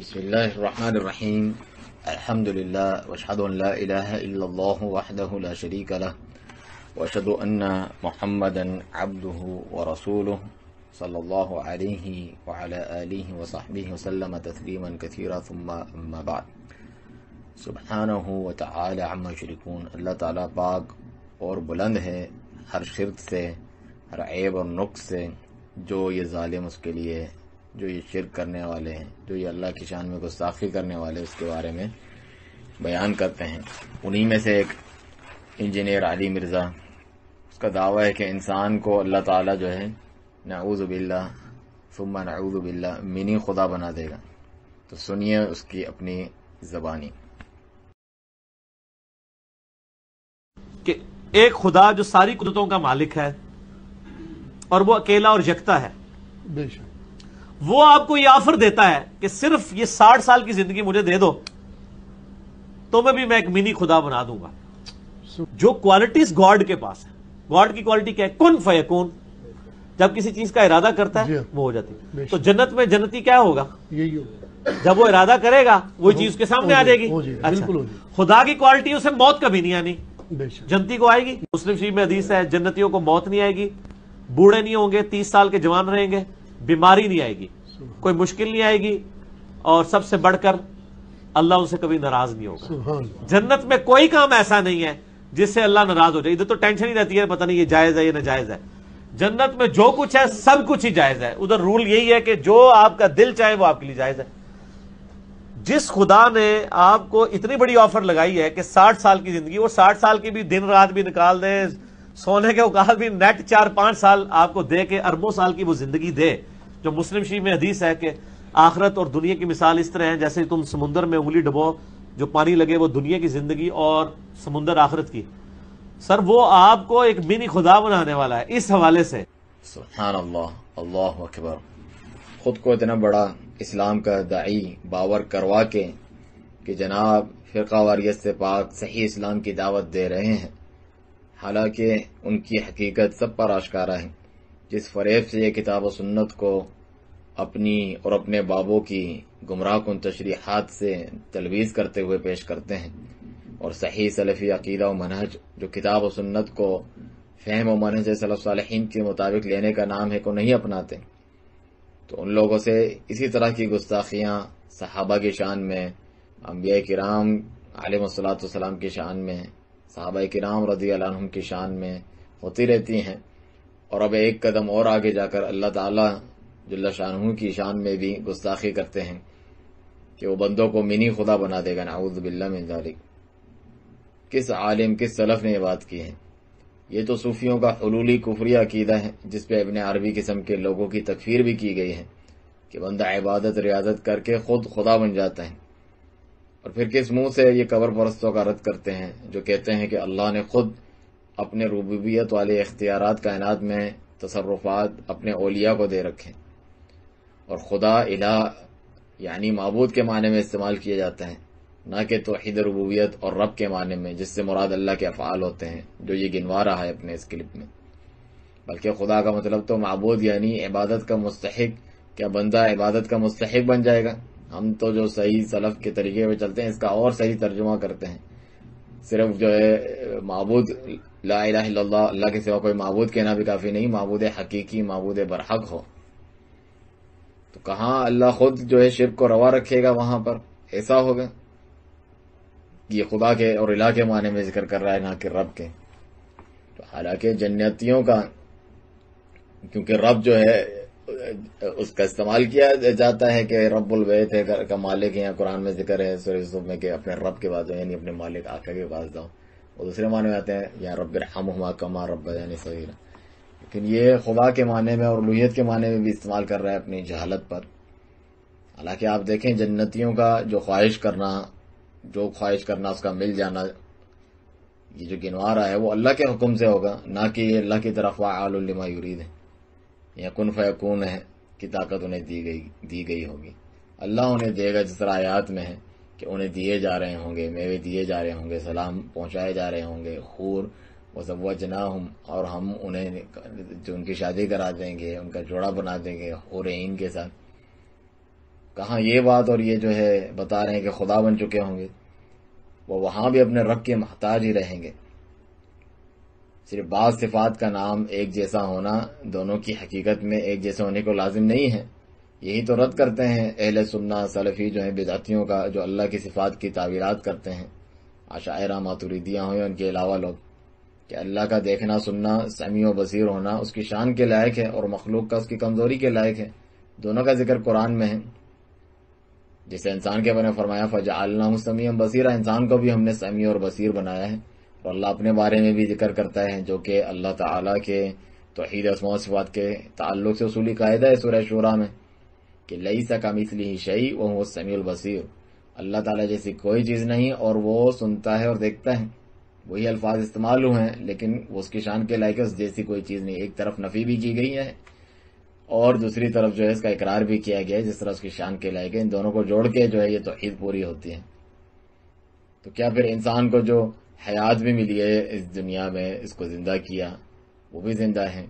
بسم الله الرحمن الرحيم. الحمد لله واشهد ان لا اله الا الله وحده لا شريك له واشهد ان محمدا عبده ورسوله صلى الله عليه وعلى آله وصحبه وسلم تسليما كثيرا ثم اما بعد. سبحانہ وتعالی عما یشرکون. اللہ تعالیٰ پاک اور بلند ہے ہر شرک سے، ہر عیب اور نقص سے. جو یہ ظالم اس کے لیے، جو یہ شرک کرنے والے ہیں، جو یہ اللہ کی شان میں گستاخی کرنے والے، اس کے بارے میں بیان کرتے ہیں. انہی میں سے ایک انجینئر علی مرزا، اس کا دعویٰ ہے کہ انسان کو اللہ تعالیٰ جو ہے نعوذ باللہ ثم نعوذ باللہ منی خدا بنا دے گا. تو سنیے اس کی اپنی زبانی. کہ ایک خدا جو ساری قدرتوں کا مالک ہے اور وہ اکیلا اور یکتا ہے، بے شک وہ آپ کو یہ آفر دیتا ہے کہ صرف یہ 60 سال کی زندگی مجھے دے دو تو میں ایک منی خدا بنا دوں گا. جو کوالٹیز گاڈ کے پاس ہے، گاڈ کی کوالٹی کیا ہے؟ کن فیکون. جب کسی چیز کا ارادہ کرتا ہے وہ ہو جاتی ہے. تو جنت میں جنتی کیا ہوگا؟ یہی ہوگا. جب وہ ارادہ کرے گا وہی چیز کے سامنے آ جائے گی. اچھا، خدا کی کوالٹی اسے موت کبھی نہیں آنی. جنتی کو آئے گی. مسلم شریف میں حدیث ہے جنتیوں کو موت نہیں آئے گی، بوڑھے نہیں ہوں گے، 30 سال کے جوان رہیں گے، بیماری نہیں آئے گی، کوئی مشکل نہیں آئے گی، اور سب سے بڑھ کر اللہ ان سے کبھی ناراض نہیں ہوگا. جنت میں کوئی کام ایسا نہیں ہے جس سے اللہ ناراض ہو جائے. ادھر تو ٹینشن ہی رہتی ہے پتہ نہیں یہ جائز ہے یہ ناجائز ہے. جنت میں جو کچھ ہے سب کچھ ہی جائز ہے. ادھر رول یہی ہے کہ جو آپ کا دل چاہے وہ آپ کے لیے جائز ہے. جس خدا نے آپ کو اتنی بڑی آفر لگائی ہے کہ 60 سال کی زندگی، اور 60 سال کی بھی دن رات بھی نکال دیں، سونے کے اوقات بھی نیٹ 4-5 سال آپ کو دے کے اربوں سال کی وہ زندگی دے. جو مسلم شریف میں حدیث ہے کہ آخرت اور دنیا کی مثال اس طرح ہے جیسے تم سمندر میں انگلی ڈبو، جو پانی لگے وہ دنیا کی زندگی اور سمندر آخرت کی. سر وہ آپ کو ایک منی خدا بنانے والا ہے. اس حوالے سے سبحان اللہ، اللہ اکبر. خود کو اتنا بڑا اسلام کا داعی باور کروا کے کہ جناب فرقہ واریت سے پاک صحیح اسلام کی دعوت دے رہے ہیں، حالانکہ ان کی حقیقت سب پر آشکارا ہے. جس فریب سے یہ کتاب و سنت کو اپنی اور اپنے بابوں کی گمراہ کن تشریحات سے تلویز کرتے ہوئے پیش کرتے ہیں، اور صحیح سلفی عقیدہ و منہج جو کتاب و سنت کو فہم و منہج سلف صالحین کے مطابق لینے کا نام ہے کو نہیں اپناتے، تو ان لوگوں سے اسی طرح کی گستاخیاں صحابہ کی شان میں، انبیاء کرام علیہ الصلوۃ والسلام کی شان میں، صحابہ کرام رضی اللہ عنہم کی شان میں ہوتی رہتی ہیں. اور اب ایک قدم اور آگے جا کر اللہ تعالیٰ جل شانہ کی شان میں بھی گستاخی کرتے ہیں کہ وہ بندوں کو منی خدا بنا دے گا. نعوذ باللہ من ذالک. کس عالم، کس سلف نے یہ بات کی ہے؟ یہ تو صوفیوں کا حلولی کفری عقیدہ ہے جس پہ ابن عربی قسم کے لوگوں کی تکفیر بھی کی گئی ہے کہ بندہ عبادت ریاضت کر کے خود خدا بن جاتا ہے. اور پھر کس منہ سے یہ قبر پرستوں کا رد کرتے ہیں جو کہتے ہیں کہ اللہ نے خود اپنے ربوبیت والے اختیارات کائنات میں تصرفات اپنے اولیاء کو دے رکھے، اور خدا الہ یعنی معبود کے معنی میں استعمال کیا جاتا ہے، نہ کہ توحید ربوبیت اور رب کے معنی میں جس سے مراد اللہ کے افعال ہوتے ہیں جو یہ گنوا رہا ہے اپنے اس کلپ میں. بلکہ خدا کا مطلب تو معبود یعنی عبادت کا مستحق. کیا بندہ عبادت کا مستحق بن جائے گا؟ ہم تو جو صحیح سلف کے طریقے پہ چلتے ہیں اس کا اور صحیح ترجمہ کرتے ہیں. صرف جو ہے معبود لا الہ الا اللہ، اللہ کے سوا کوئی معبود کہنا بھی کافی نہیں، معبود حقیقی، معبود برحق ہو. تو کہاں اللہ خود جو ہے شرک کو روا رکھے گا؟ وہاں پر ایسا ہوگا یہ خدا کے اور الہ کے معنی میں ذکر کر رہا ہے نہ کہ رب کے. تو حالانکہ جنتیوں کا کیونکہ رب جو ہے اس کا استعمال کیا جاتا ہے کہ رب البیت ہے، گھر کا مالک ہے. قرآن میں ذکر ہے سورہ یوسف میں کہ اپنے رب کے پاس یعنی اپنے مالک آقا کے پاس جاؤ. اور دوسرے معنی میں آتے ہیں یا رب ارحمہما کما ربیانی صغیرا. لیکن یہ خدا کے معنی میں اور الوہیت کے معنی میں بھی استعمال کر رہا ہے اپنی جہالت پر. حالانکہ آپ دیکھیں جنتیوں کا جو خواہش کرنا اس کا مل جانا، یہ جو گنوا رہا ہے وہ اللہ کے حکم سے ہوگا، نہ کہ یہ اللہ کی طرف فعال لما یرید ہے یا کن فیکون ہے کی طاقت انہیں دی گئی ہوگی. اللہ انہیں دے گا جس طرح آیات میں ہے کہ انہیں دیے جا رہے ہوں گے، میوے دیے جا رہے ہوں گے، سلام پہنچائے جا رہے ہوں گے. حور وزوجناہم، اور ہم انہیں جو ان کی شادی کرا دیں گے، ان کا جوڑا بنا دیں گے حور عین کے ساتھ. کہاں یہ بات اور یہ جو ہے بتا رہے ہیں کہ خدا بن چکے ہوں گے، وہ وہاں بھی اپنے رب کے محتاج ہی رہیں گے۔ صرف بعض صفات کا نام ایک جیسا ہونا دونوں کی حقیقت میں ایک جیسے ہونے کو لازم نہیں ہے۔ یہی تو رد کرتے ہیں اہل سنت سلفی جو ہیں بدعتیوں کا، جو اللہ کی صفات کی تعبیرات کرتے ہیں، عشاعرہ ماتریدیہ ہوں یا ان کے علاوہ لوگ، کہ اللہ کا دیکھنا سننا سمیع و بصیر ہونا اس کی شان کے لائق ہے اور مخلوق کا اس کی کمزوری کے لائق ہے۔ دونوں کا ذکر قرآن میں ہے۔ جسے انسان کے بارے میں فرمایا فجعلناہ سمیعا بصیرا، انسان کو بھی ہم نے سمیع اور بصیر بنایا ہے۔ اور اللہ اپنے بارے میں بھی ذکر کرتا ہے، جو کہ اللہ تعالیٰ کے توحید اسماء و صفات کے تعلق سے اصولی قاعدہ ہے سورہ شورى میں، کہ لیس کمثلہ شیء وہو السمیع البصیر، اللہ تعالیٰ جیسی کوئی چیز نہیں اور وہ سنتا ہے اور دیکھتا ہے۔ وہی الفاظ استعمال ہوئے ہیں لیکن وہ اس کی شان کے لائق ہے، اس جیسی کوئی چیز نہیں۔ ایک طرف نفی بھی کی گئی ہے اور دوسری طرف جو ہے اس کا اقرار بھی کیا گیا ہے جس طرح اس کی شان کے لائق ہے۔ ان دونوں کو جوڑ کے جو ہے یہ توحید پوری ہوتی ہے۔ تو کیا پھر انسان کو جو حیات بھی ملی ہے اس دنیا میں، اس کو زندہ کیا، وہ بھی زندہ ہے؟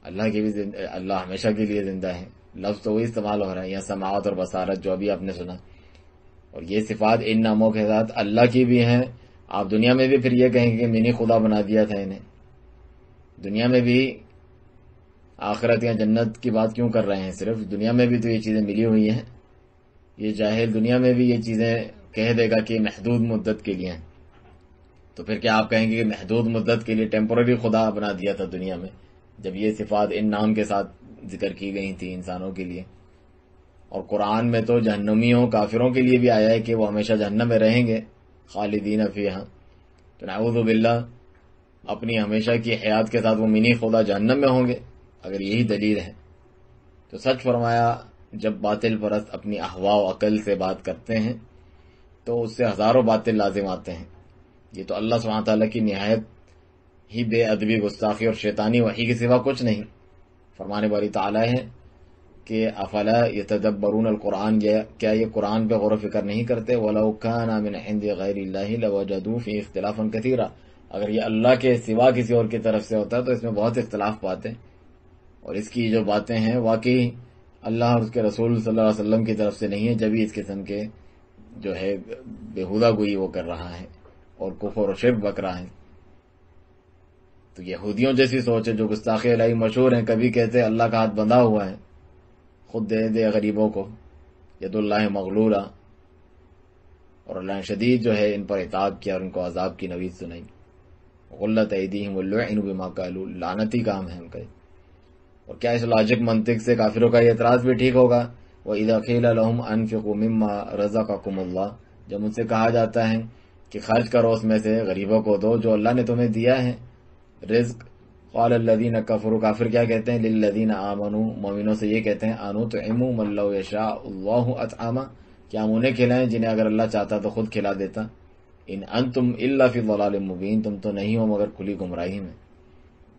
اللہ کی بھی اللہ ہمیشہ کے لیے زندہ ہے، لفظ تو وہی استعمال ہو رہا ہے، یا سماعت اور بصارت جو ابھی آپ نے سنا۔ اور یہ صفات ان ناموں کے ساتھ اللہ کی بھی ہیں۔ آپ دنیا میں بھی پھر یہ کہیں گے کہ میں نے خدا بنا دیا تھا انہیں، دنیا میں بھی آخرت یا جنت کی بات کیوں کر رہے ہیں؟ صرف دنیا میں بھی تو یہ چیزیں ملی ہوئی ہیں۔ یہ جاہل دنیا میں بھی یہ چیزیں کہہ دے گا کہ محدود مدت کے لیے ہیں، تو پھر کیا آپ کہیں گے کہ محدود مدت کے لیے ٹیمپورری خدا بنا دیا تھا دنیا میں، جب یہ صفات ان نام کے ساتھ ذکر کی گئی تھی انسانوں کے لیے؟ اور قرآن میں تو جہنمیوں کافروں کے لیے بھی آیا ہے کہ وہ ہمیشہ جہنم میں رہیں گے، خالدین فیہا۔ تو نعوذ باللہ اپنی ہمیشہ کی حیات کے ساتھ وہ منی خدا جہنم میں ہوں گے اگر یہی دلیل ہے؟ تو سچ فرمایا، جب باطل پرست اپنی احوا و عقل سے بات کرتے ہیں تو اس سے ہزاروں باطل لازم آتے ہیں۔ یہ تو اللہ سبحانہ تعالیٰ کی نہایت ہی بے ادبی، گستاخی اور شیطانی وحی کے سوا کچھ نہیں۔ فرمانے والی تعالیٰ ہے کہ افلا یتدبرون القرآن، کیا یہ قرآن پہ غور و فکر نہیں کرتے؟ وَلَوْ كَانَ مِنْ عِنْدِ غَيْرِ اللَّهِ لَوَجَدُوا فِيهِ اخْتِلَافًا كَثِيرًا، اگر یہ اللہ کے سوا کسی اور کی طرف سے ہوتا تو اس میں بہت اختلاف پاتے۔ اور اس کی جو باتیں ہیں واقعی اللہ اور اس کے رسول صلی اللہ علیہ وسلم کی طرف سے نہیں ہے، جبھی اس قسم کے جو ہے بےہودہ گوئی وہ کر رہا ہے اور کفر و شرک بک رہا ہے۔ تو یہودیوں جیسی سوچ ہے جو گستاخی الہی مشہور ہیں، کبھی کہتے ہیں اللہ کا ہاتھ بندھا ہوا ہے، خود دے دے غریبوں کو، ید اللہ مغلولہ، اور اللہ شدید جو ہے ان پر عتاب کیا اور ان کو عذاب کی نوید سنائی۔ غلت ایدیہم ولعنوا بما قالوا، لعنتی کام ہے ان کا۔ اور کیا اس لاجک منطق سے کافروں کا یہ اعتراض بھی ٹھیک ہوگا؟ وَإِذَا قِيلَ لَهُمْ أَنفِقُوا مِمَّا رَزَقَكُمُ اللَّهُ، جب ان سے کہا جاتا ہے کہ خرچ کرو اس میں سے، غریبوں کو دو جو اللہ نے تمہیں دیا ہے رزق، قال الذین کفروا، کافر کیا کہتے ہیں؟ للذین آمنوا، مومنوں سے یہ کہتے ہیں انطعم من لو یشاء اللہ اطعمہ، کیا ہم انہیں کھلائیں جنہیں اگر اللہ چاہتا تو خود کھلا دیتا؟ ان انتم الا فی ضلال مبین، تم تو نہیں ہو مگر کھلی گمراہی میں۔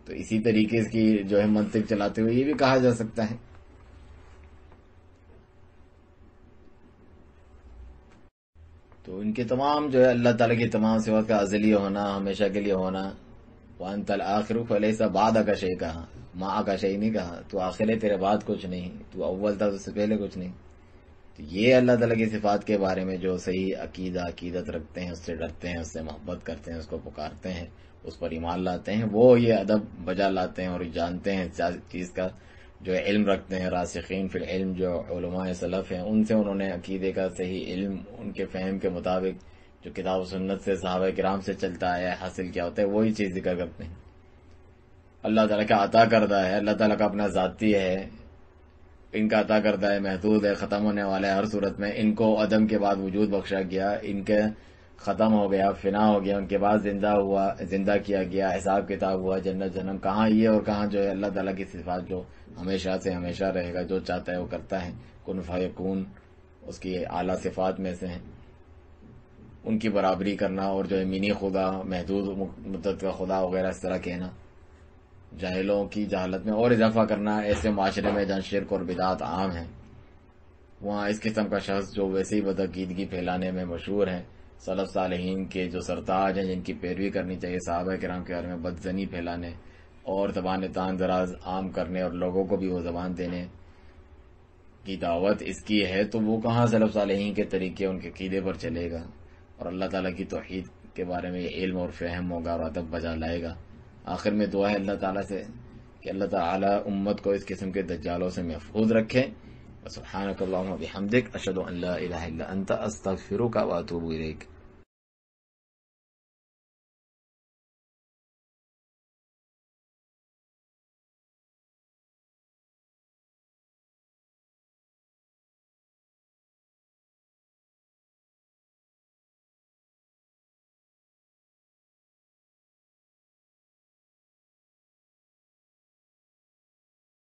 تو اسی طریقے کی جو ہے منطق چلاتے ہوئے یہ بھی کہا جا سکتا ہے۔ تو ان کے تمام جو ہے اللہ تعالیٰ کی تمام صفات کا ازلی ہونا، ہمیشہ کے لیے ہونا، وَأَنْتَ الْآخِرُ فَلَيْسَ بَعْدَكَ شَيْءٌ کہا، ماں کا شيء نہیں کہا، تو آخر ہے تیرے بعد کچھ نہیں، تو اول تھا تو اس سے پہلے کچھ نہیں۔ تو یہ اللہ تعالیٰ کی صفات کے بارے میں جو صحیح عقیدت رکھتے ہیں، اس سے ڈرتے ہیں، اس سے محبت کرتے ہیں، اس کو پکارتے ہیں، اس پر ایمان لاتے ہیں، وہ یہ ادب بجا لاتے ہیں اور جانتے ہیں اس چیز کا جو علم رکھتے ہیں۔ راسخین فی العلم جو علماء سلف ہیں، ان سے انہوں نے عقیدے کا صحیح علم ان کے فہم کے مطابق جو کتاب و سنت سے صحابہ کرام سے چلتا آیا ہے حاصل کیا ہوتا ہے، وہی چیز ذکر کرتے ہیں۔ اللہ تعالیٰ کا عطا کردہ ہے، اللہ تعالیٰ کا اپنا ذاتی ہے، ان کا عطا کردہ ہے، محدود ہے، ختم ہونے والا ہے ہر صورت میں۔ ان کو عدم کے بعد وجود بخشا گیا، ان کے ختم ہو گیا، فنا ہو گیا، ان کے بعد زندہ کیا گیا، حساب کتاب ہوا، جنت جنم، کہاں یہ اور کہاں جو ہے اللہ تعالیٰ کی صفات جو ہمیشہ سے ہمیشہ رہے گا، جو چاہتا ہے وہ کرتا ہے، کن فیکون اس کی اعلیٰ صفات میں سے ہیں۔ ان کی برابری کرنا اور جو ہے منی خدا، محدود مدت کا خدا وغیرہ اس طرح کہنا، جاہلوں کی جہالت میں اور اضافہ کرنا ایسے معاشرے میں جہاں شرک اور بدعات عام ہیں، وہاں اس قسم کا شخص جو ویسے ہی بدعقیدگی پھیلانے میں مشہور ہے، سلف صالحین کے جو سرتاج ہیں جن کی پیروی کرنی چاہیے، صحابہ کرام کے بارے میں بدزنی پھیلانے اور زبان تان دراز عام کرنے اور لوگوں کو بھی وہ زبان دینے، کی دعوت اس کی ہے تو وہ کہاں سلف صالحین کے طریقے ان کے عقیدے پر چلے گا اور اللہ تعالیٰ کی توحید کے بارے میں یہ علم اور فہم ہوگا اور ادب بجا لائے گا. آخر میں دعا ہے اللہ تعالیٰ سے کہ اللہ تعالیٰ امت کو اس قسم کے دجالوں سے محفوظ رکھے. سبحانک اللہم و بحمدک اشہد ان لا الہ الا انت استغفرک و اتوب الیک.